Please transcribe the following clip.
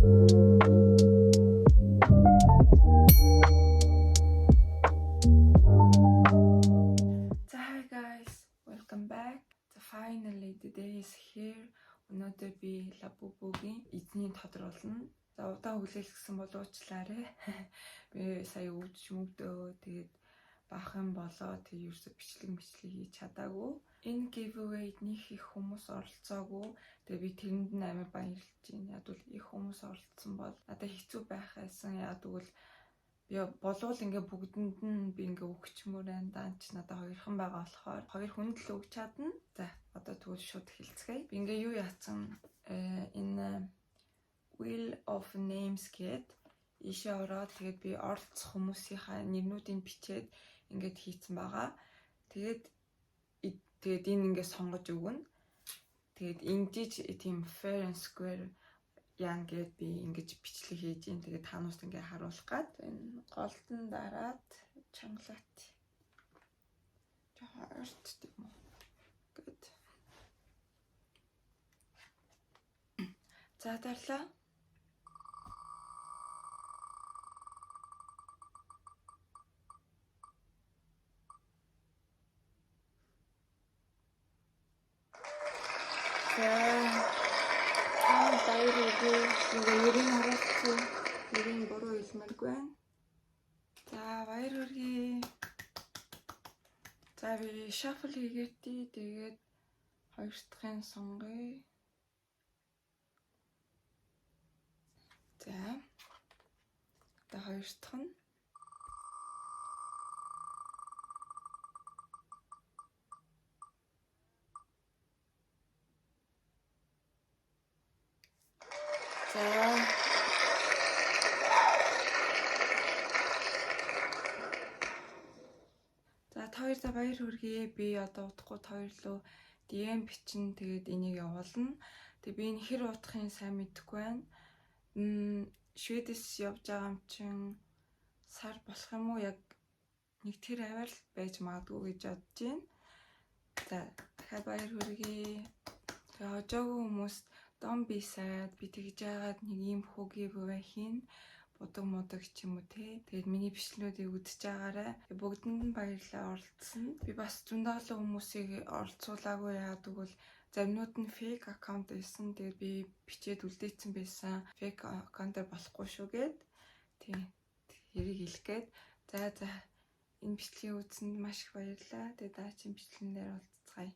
So hi guys, welcome back. So finally the day is here. Өнөөдөр би Labubu-гийн эзний тодруулна. За удаан хүлээлгэсэн болоочлаарэ. Би сая өвдөө тэгээд баахан болоо тэгээд ерөөсө бичлэг хийж чадаагүй. Энэ giveaway-д них их хүмүүс оролцоогүй. Тэгээд би тэрэнд нь амар баярлж байна. Яг бол их хүмүүс оролцсон бол надад хэцүү байхаасан. Яг бол би болвол ингээ бүгдэнд нь би ингээ өгчмөр байна. Даанч надад хоёрхан байгаа болохоор хоёр хүнд л өгч чадна. За одоо тэгвэл шууд хэлцгээе. Би ингээ юу яатсан энэ Wheel of Names гээд ишээ ороод тэгээд би оролцох хүмүүсийнхаа нэрнүүдийг бичээд ингээд хийцэн байгаа. Тэгээд энэ ингээ сонгож өгнө. Тэгээд ингэж тийм fair and square яан гээд би ингэж бичлэг хийж ин. Тэгээд таанаас ингээ харуулах гад энэ голдон дараад чангалаат. Жаа өрт тийм үү. Good. За дарлаа. Нэрийн харуулсан. Нэрийн буруу хэлмээргүй байна. За баяр хүргэе. За би shuffle хийгээдээ тэгээд хоёр дахьын сонгоё. За. Одоо хоёр дахь нь. За хоёрдоо баяр хүргэе. Би одоо удахгүй хоёрлоо DM бичин тэгээд энийг явуулна. Тэгээд би энэ хэр удахын сайн мэдэхгүй байна. Шведэс явж байгаа юм чин сар болох юм уу? Яг нэг тэр аваар л байж магадгүй гэж бодож байна. За дахиад баяр хүргэе. Тэгээд хожоогүй хүмүүс don't be sad. Би тэгж яагаад нэг юм giveaway хийн. Будаг мудаг ч юм уу те. Тэгээд миний бичлэгүүдийг үзэж байгаарай. Бүгдэнд нь баярлалаа оролцсон. Би бас зөндөө хүмүүсийг оролцуулаагүй яагаад гэвэл заримнууд нь fake аккаунт байсан. Тэгээд би бичээд үлдээсэн байсан. Fake аккаунтаар болохгүй шүү гээд. Тийм. Тэрийг хэлэх гээд. За энэ бичлэгийг үзсэнд маш их баярлалаа. Тэгээд даачийн бичлэгэн дээр уулзцгаая.